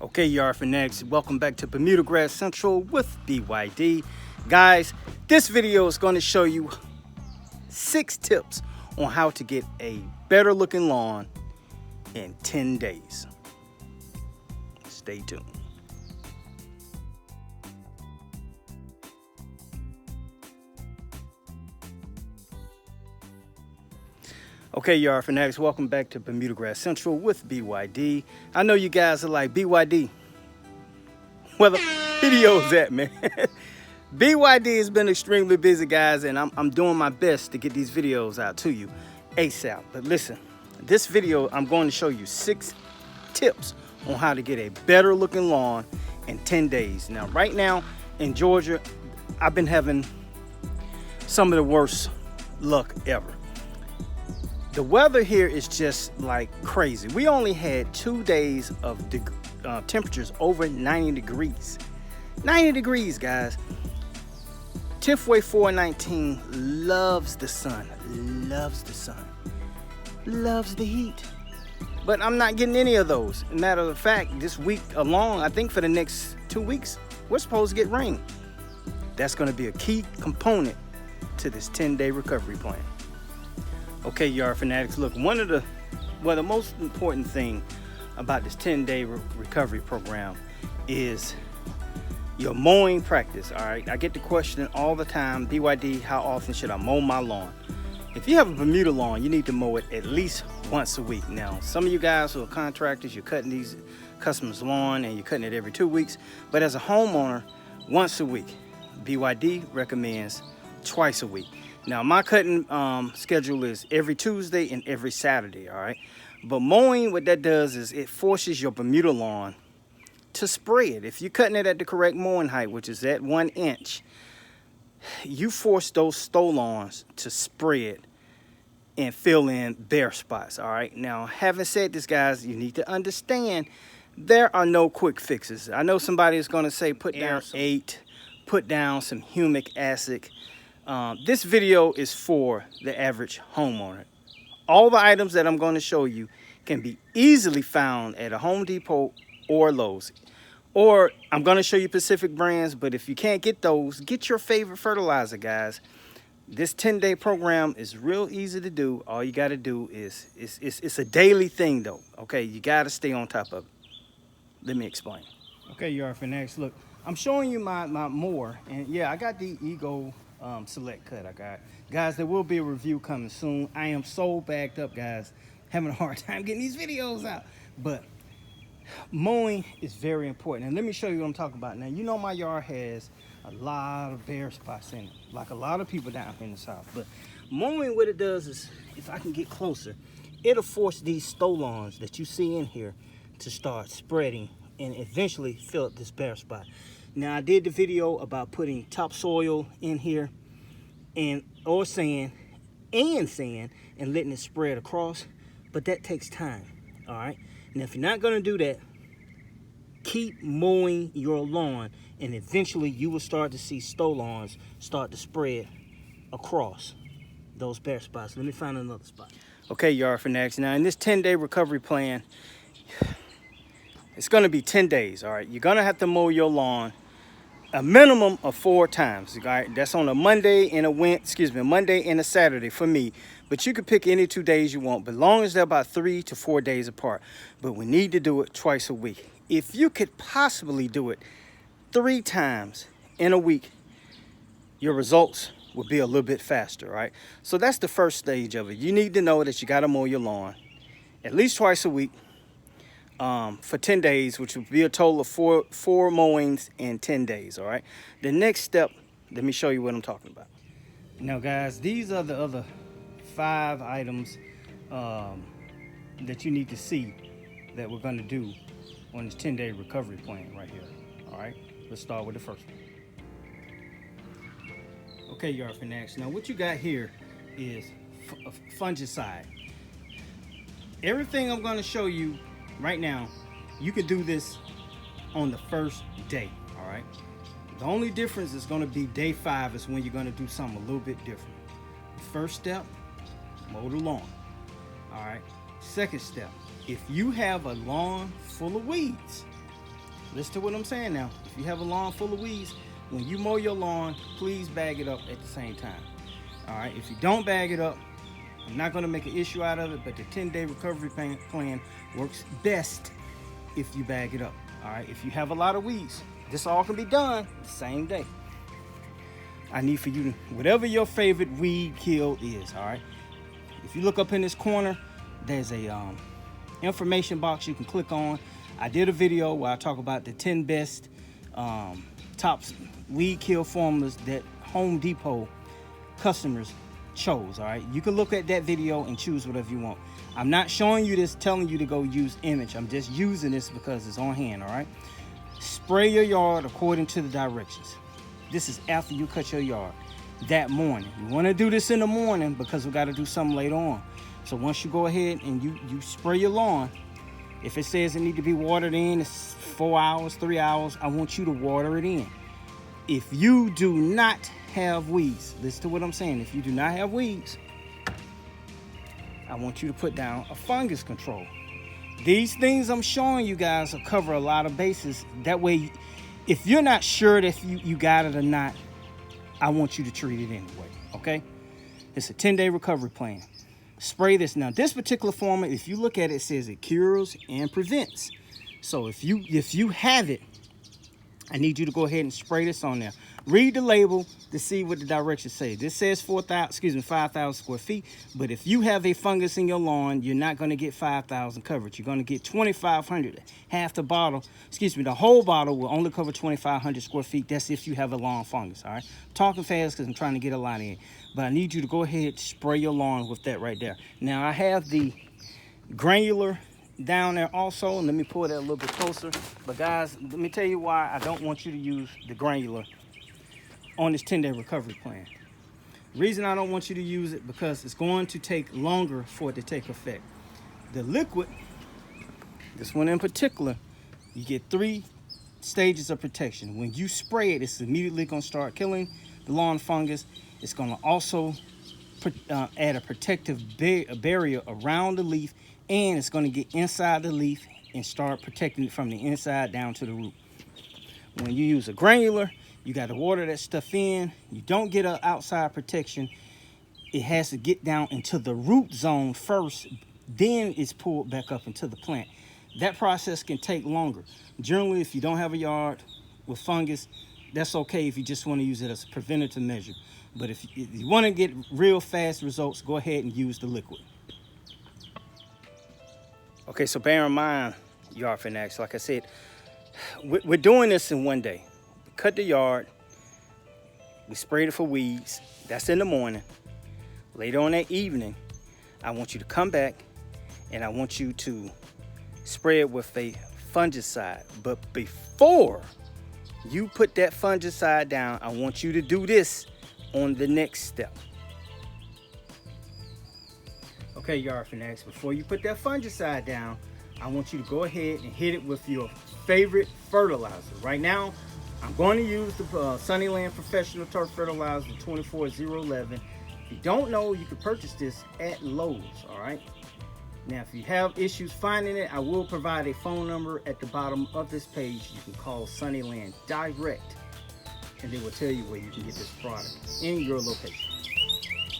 Okay, yard fanatics, welcome back to Bermuda Grass Central with BYD. Guys, this video is going to show you 6 tips on how to get a better looking lawn in 10 days. Stay tuned. Okay, yard fanatics, welcome back to Bermuda Grass Central with BYD. I know you guys are like, BYD, where the video's at, man? BYD has been extremely busy, guys, and I'm doing my best to get these videos out to you ASAP. But listen, this video, I'm going to show you 6 tips on how to get a better looking lawn in 10 days. Now, right now in Georgia, I've been having some of the worst luck ever. The weather here is just like crazy. We only had 2 days of temperatures over 90 degrees. 90 degrees, guys. Tiffway 419 loves the sun, loves the heat. But I'm not getting any of those. Matter of fact, this week alone, I think for the next 2 weeks, we're supposed to get rain. That's going to be a key component to this 10-day recovery plan. Okay, yard fanatics, look, the most important thing about this 10-day recovery program is your mowing practice, all right? I get the question all the time, BYD, how often should I mow my lawn? If you have a Bermuda lawn, you need to mow it at least once a week. Now, some of you guys who are contractors, you're cutting these customers' lawn and you're cutting it every 2 weeks. But as a homeowner, once a week. BYD recommends twice a week. Now, my cutting schedule is every Tuesday and every Saturday, all right? But mowing, what that does is it forces your Bermuda lawn to spread. If you're cutting it at the correct mowing height, which is at 1 inch, you force those stolons to spread and fill in bare spots, all right? Now, having said this, guys, you need to understand there are no quick fixes. I know somebody is going to say put down 8, put down some humic acid. This video is for the average homeowner. All the items that I'm going to show you can be easily found at a Home Depot or Lowe's. Or I'm going to show you Pacific brands, but if you can't get those, get your favorite fertilizer, guys. This 10-day program is real easy to do. All you got to do is, it's a daily thing, though. Okay, you got to stay on top of it. Let me explain. Okay, yard fanatics, look, I'm showing you my mower, and yeah, I got the Ego Select Cut. I got, guys, there will be a review coming soon. I am so backed up, guys, having a hard time getting these videos out, but mowing is very important. And let me show you what I'm talking about. Now, you know my yard has a lot of bare spots in it, like a lot of people down here in the south. But mowing, what it does is, if I can get closer, it'll force these stolons that you see in here to start spreading and eventually fill up this bare spot. Now, I did the video about putting topsoil in here or sand and letting it spread across, but that takes time, all right? Now, if you're not going to do that, keep mowing your lawn, and eventually you will start to see stolons start to spread across those bare spots. Let me find another spot. Okay, yard fanatics. Now, in this 10-day recovery plan, it's going to be 10 days, all right? You're going to have to mow your lawn a minimum of 4 times, all right? That's on a Monday and a Monday and a Saturday for me. But you can pick any 2 days you want, but long as they're about 3 to 4 days apart. But we need to do it twice a week. If you could possibly do it 3 times in a week, your results will be a little bit faster, right? So that's the first stage of it. You need to know that you got to mow your lawn at least twice a week for 10 days, which would be a total of four mowings in 10 days, all right? The next step, let me show you what I'm talking about. Now, guys, these are the other 5 items that you need to see that we're going to do on this 10-day recovery plan right here. All right, let's start with the first one. Okay, yard fanatics. Now, what you got here is a fungicide. Everything I'm going to show you right now, you can do this on the first day. All right. The only difference is going to be day 5 is when you're going to do something a little bit different. First step, mow the lawn. All right. Second step, if you have a lawn full of weeds, listen to what I'm saying now. If you have a lawn full of weeds, when you mow your lawn, please bag it up at the same time. All right, if you don't bag it up, I'm not going to make an issue out of it, but the 10-day recovery plan works best if you bag it up. All right, if you have a lot of weeds, this all can be done the same day. I need for you to, whatever your favorite weed kill is, all right? If you look up in this corner, there's a information box you can click on. I did a video where I talk about the 10 best top weed kill formulas that Home Depot customers chose, all right? You can look at that video and choose whatever you want. I'm not showing you this, telling you to go use image. I'm just using this because it's on hand, all right? Spray your yard according to the directions. This is after you cut your yard that morning. You want to do this in the morning because we got to do something later on. So once you go ahead and you spray your lawn, if it says it need to be watered in, it's 4 hours, 3 hours, I want you to water it in. If you do not have weeds, listen to what I'm saying. If you do not have weeds, I want you to put down a fungus control. These things I'm showing you guys will cover a lot of bases. That way, if you're not sure that you got it or not, I want you to treat it anyway, okay? It's a 10-day recovery plan. Spray this. Now, this particular formula, if you look at it, it says it cures and prevents. So if you have it, I need you to go ahead and spray this on there. Read the label to see what the directions say. This says 5,000 square feet, but if you have a fungus in your lawn, you're not going to get 5,000 coverage. You're going to get 2,500. Half the bottle, the whole bottle will only cover 2,500 square feet. That's if you have a lawn fungus, all right? I'm talking fast because I'm trying to get a lot in, but I need you to go ahead and spray your lawn with that right there. Now, I have the granular down there also, and let me pull that a little bit closer. But guys, let me tell you why I don't want you to use the granular on this 10-day recovery plan. The reason I don't want you to use it because it's going to take longer for it to take effect. The liquid, this one in particular, you get 3 stages of protection. When you spray it, it's immediately going to start killing the lawn fungus. It's going to also add a protective barrier around the leaf, and it's going to get inside the leaf and start protecting it from the inside down to the root. When you use a granular, you got to water that stuff in. You don't get an outside protection. It has to get down into the root zone first, then it's pulled back up into the plant. That process can take longer. Generally, if you don't have a yard with fungus, that's okay if you just want to use it as a preventative measure. But if you want to get real fast results, go ahead and use the liquid. Okay, so bear in mind, yard fanatics, like I said, we're doing this in one day. We cut the yard, we sprayed it for weeds. That's in the morning. Later on that evening, I want you to come back and I want you to spray it with a fungicide. But before you put that fungicide down, I want you to do this on the next step. Okay, yard fanatics, before you put that fungicide down, I want you to go ahead and hit it with your favorite fertilizer. Right now, I'm going to use the Sunnyland Professional Turf Fertilizer 24011. If you don't know, you can purchase this at Lowe's, all right? Now, if you have issues finding it, I will provide a phone number at the bottom of this page. You can call Sunnyland direct, and they will tell you where you can get this product in your location.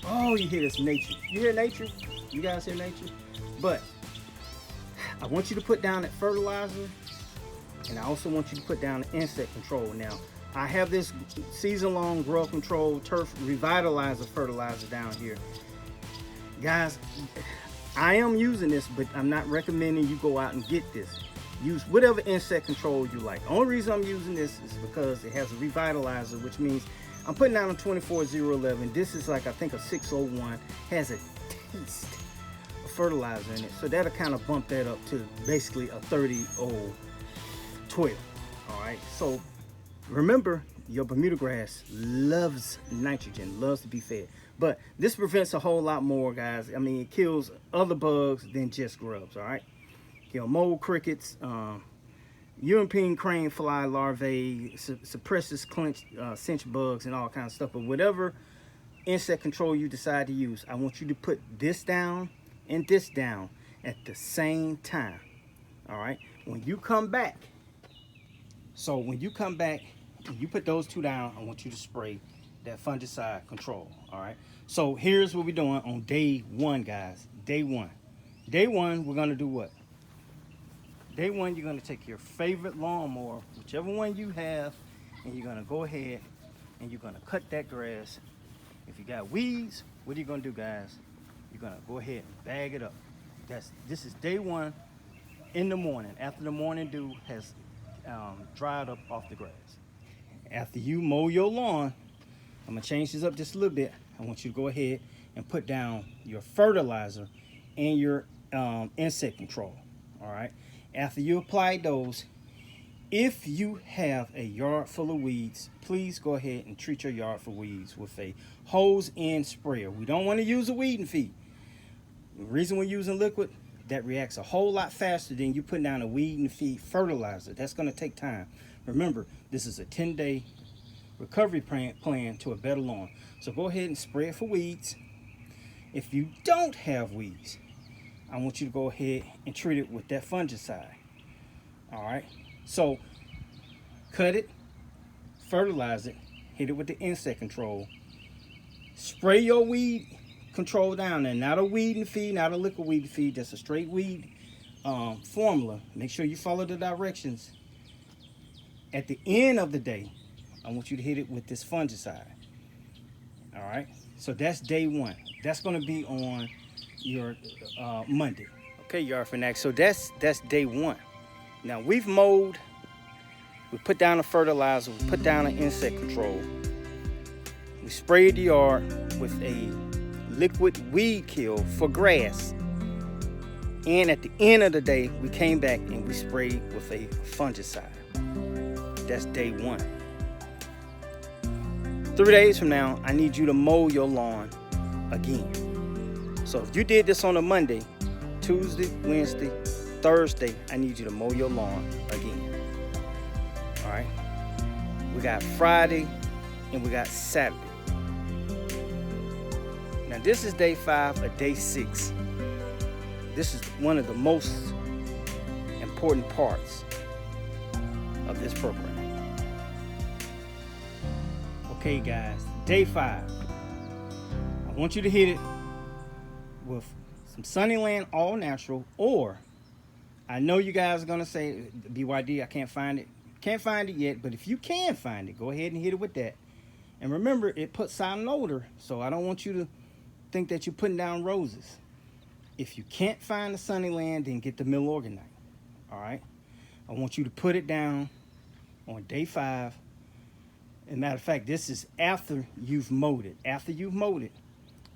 Oh, you hear this nature. You hear nature? You guys hear nature? But I want you to put down that fertilizer, and I also want you to put down the insect control. Now, I have this season-long growth control turf revitalizer fertilizer down here. Guys, I am using this, but I'm not recommending you go out and get this. Use whatever insect control you like. The only reason I'm using this is because it has a revitalizer, which means I'm putting down a 24011. This is like, I think, a 601. Has a taste of fertilizer in it. So that'll kind of bump that up to basically a 30-0-12. All right. So remember, your Bermuda grass loves nitrogen, loves to be fed. But this prevents a whole lot more, guys. I mean, it kills other bugs than just grubs, all right? Kill mold crickets, European crane fly larvae, suppresses cinch bugs and all kinds of stuff. But whatever insect control you decide to use, I want you to put this down and this down at the same time, all right? When you come back, So when you come back and you put those two down, I want you to spray that fungicide control. All right. So here's what we're doing on day one, guys. Day one. Day one, we're gonna do what? Day one, you're gonna take your favorite lawnmower, whichever one you have, and you're gonna go ahead and you're gonna cut that grass. If you got weeds, what are you gonna do, guys? You're gonna go ahead and bag it up. This is day one in the morning, after the morning dew has dried up off the grass. After you mow your lawn, I'm gonna change this up just a little bit. I want you to go ahead and put down your fertilizer and your insect control. All right. After you apply those, if you have a yard full of weeds, please go ahead and treat your yard for weeds with a hose and sprayer. We don't want to use a weed and feed. The reason we're using liquid, that reacts a whole lot faster than you putting down a weed and feed fertilizer. That's going to take time. Remember, this is a 10-day recovery plan to a better lawn. So go ahead and spray it for weeds. If you don't have weeds, I want you to go ahead and treat it with that fungicide. All right. So cut it, fertilize it, hit it with the insect control. Spray your weed control down there. Not a weed and feed, not a liquid weed and feed, just a straight weed formula. Make sure you follow the directions. At the end of the day, I want you to hit it with this fungicide. All right. So that's day one. That's going to be on your Monday. Okay, yard fanatics. So that's day one. Now we've mowed, we put down the fertilizer, we put down the insect control. We sprayed the yard with a liquid weed kill for grass. And at the end of the day, we came back and we sprayed with a fungicide. That's day one. 3 days from now, I need you to mow your lawn again. So if you did this on a Monday, Tuesday, Wednesday, Thursday, I need you to mow your lawn again. All right. We got Friday and we got Saturday. Now this is day 5 of day 6. This is one of the most important parts of this program. Okay, guys, day 5. I want you to hit it with some Sunnyland All Natural, or I know you guys are gonna say, BYD, I can't find it. Can't find it yet, but if you can find it, go ahead and hit it with that. And remember, it puts out an odor, so I don't want you to think that you're putting down roses. If you can't find the Sunnyland, then get the Milorganite. All right. I want you to put it down on day 5. As a matter of fact, this is after you've mowed it. After you've mowed it,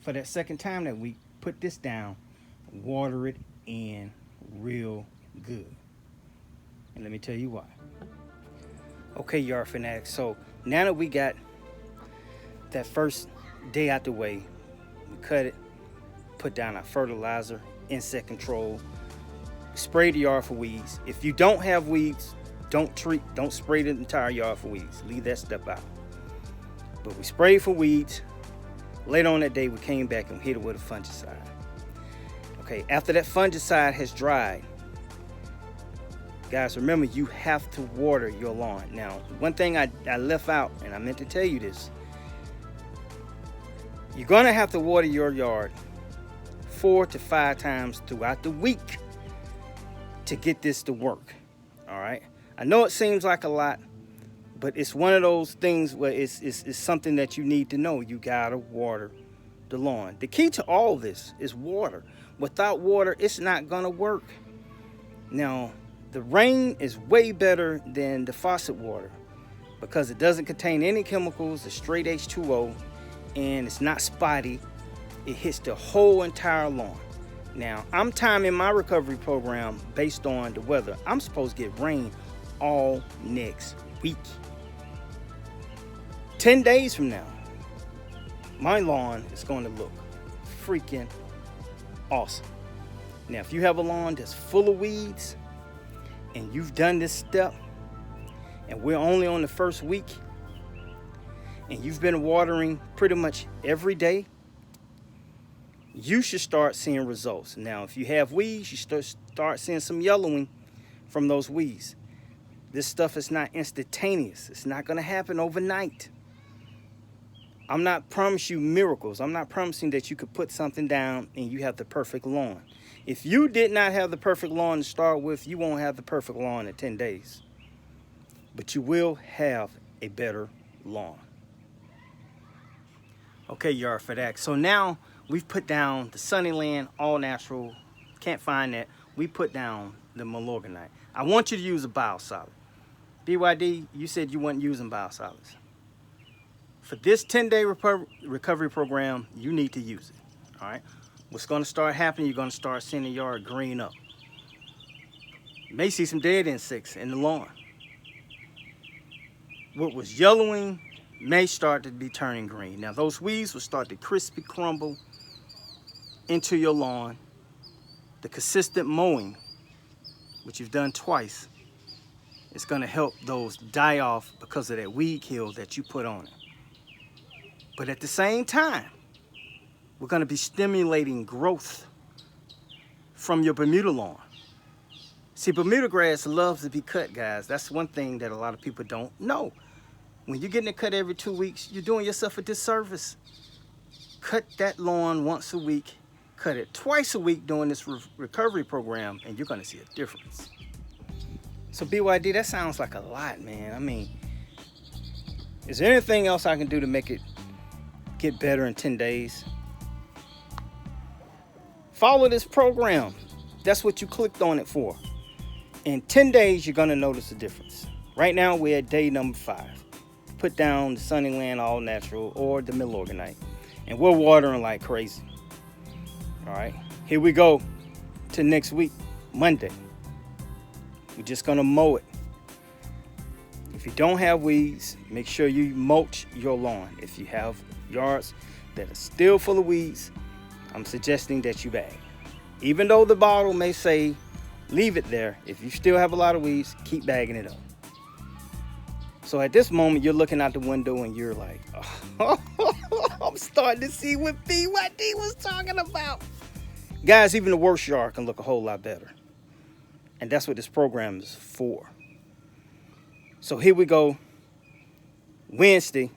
for that second time that week, put this down, water it in real good. And let me tell you why. Okay, yard fanatics. So now that we got that first day out the way, we cut it, put down our fertilizer, insect control, spray the yard for weeds. If you don't have weeds, don't spray the entire yard for weeds. Leave that step out. But we sprayed for weeds. Later on that day, we came back and hit it with a fungicide. Okay, after that fungicide has dried, guys, remember, you have to water your lawn. Now, one thing I left out, and I meant to tell you this, you're gonna have to water your yard 4 to 5 times throughout the week to get this to work. All right. I know it seems like a lot, but it's one of those things where it's something that you need to know. You gotta water the lawn. The key to all this is water. Without water, it's not gonna work. Now, the rain is way better than the faucet water because it doesn't contain any chemicals. It's straight H2O, and it's not spotty. It hits the whole entire lawn. Now, I'm timing my recovery program based on the weather. I'm supposed to get rain all next week. 10 days from now, my lawn is going to look freaking awesome. Now, if you have a lawn that's full of weeds and you've done this step and we're only on the first week and you've been watering pretty much every day, you should start seeing results. Now, if you have weeds, you start seeing some yellowing from those weeds. This stuff is not instantaneous. It's not going to happen overnight. I'm not promising you miracles. I'm not promising that you could put something down and you have the perfect lawn. If you did not have the perfect lawn to start with, you won't have the perfect lawn in 10 days. But you will have a better lawn. Okay, yard for that. So now we've put down the Sunnyland all natural. Can't find that. We put down the Milorganite. I want you to use a biosolid. BYD, you said you weren't using biosolids. For this 10-day recovery program, you need to use it. All right. What's going to start happening? You're going to start seeing the yard green up. You may see some dead insects in the lawn. What was yellowing may start to be turning green. Now those weeds will start to crispy crumble into your lawn. The consistent mowing, which you've done twice, is going to help those die off because of that weed kill that you put on it. But at the same time, we're going to be stimulating growth from your Bermuda lawn. See, Bermuda grass loves to be cut, guys. That's one thing that a lot of people don't know. When you're getting it cut every 2 weeks, you're doing yourself a disservice. Cut that lawn once a week. Cut it twice a week during this recovery program, and you're going to see a difference. So BYD, that sounds like a lot, man. I mean, is there anything else I can do to make it get better in 10 days? Follow this program. That's what you clicked on it for. In 10 days, you're going to notice a difference. Right now, we're at day number 5. Put down the Sunnyland all natural or the Milorganite, and we're watering like crazy. All right, here we go to next week, Monday. We're just going to mow it. If you don't have weeds, make sure you mulch your lawn. If you have yards that are still full of weeds, I'm suggesting that you bag. Even though the bottle may say leave it there, if you still have a lot of weeds, keep bagging it up. So at this moment, you're looking out the window and you're like, oh, I'm starting to see what BYD was talking about. Guys, even the worst yard can look a whole lot better. And that's what this program is for. So here we go. Wednesday.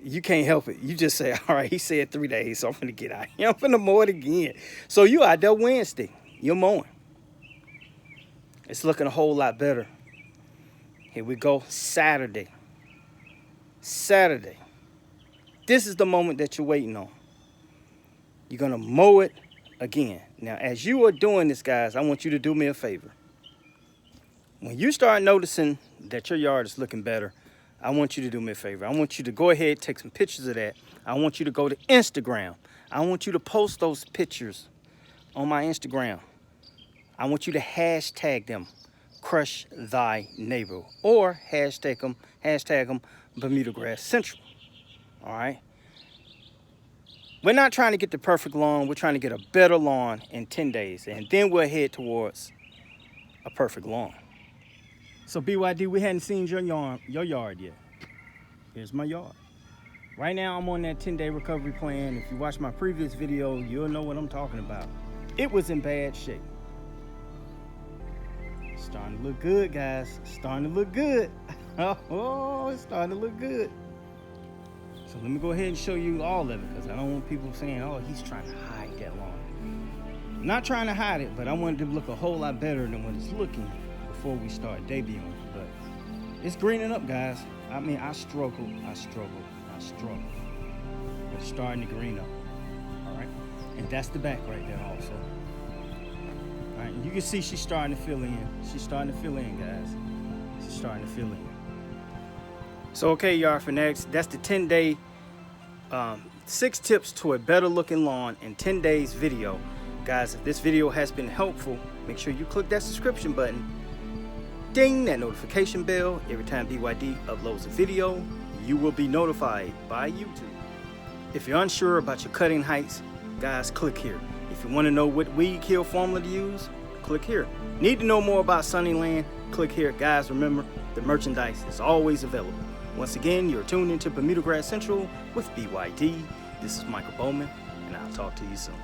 You can't help it. You just say, all right, he said 3 days, so I'm going to get out here. I'm going to mow it again. So you out there Wednesday. You're mowing. It's looking a whole lot better. Here we go. Saturday. Saturday. This is the moment that you're waiting on. You're going to mow it again. Now, as you are doing this, guys, I want you to do me a favor. When you start noticing that your yard is looking better, I want you to do me a favor. I want you to go ahead, take some pictures of that. I want you to go to Instagram. I want you to post those pictures on my Instagram. I want you to hashtag them, Crush Thy Neighbor, or hashtag them Bermuda Grass Central. All right. We're not trying to get the perfect lawn. We're trying to get a better lawn in 10 days. And then we'll head towards a perfect lawn. So BYD, we hadn't seen your yard yet. Here's my yard. Right now, I'm on that 10-day recovery plan. If you watch my previous video, you'll know what I'm talking about. It was in bad shape. It's starting to look good, guys. It's starting to look good. Oh, it's starting to look good. So let me go ahead and show you all of it, because I don't want people saying, oh, he's trying to hide that lawn. I'm not trying to hide it, but I want it to look a whole lot better than what it's looking before we start debuting. But it's greening up, guys. I mean, I struggled. But it's starting to green up. All right. And that's the back right there also. All right. And you can see she's starting to fill in. She's starting to fill in, guys. She's starting to fill in. So, okay, Yard Fanatics, that's the 10-day, 6 tips to a better looking lawn in 10 days video. Guys, if this video has been helpful, make sure you click that subscription button. Ding that notification bell. Every time BYD uploads a video, you will be notified by YouTube. If you're unsure about your cutting heights, guys, click here. If you want to know what weed kill formula to use, click here. Need to know more about Sunnyland? Click here. Guys, remember, the merchandise is always available. Once again, you're tuned into Bermuda Grass Central with BYD. This is Michael Bowman, and I'll talk to you soon.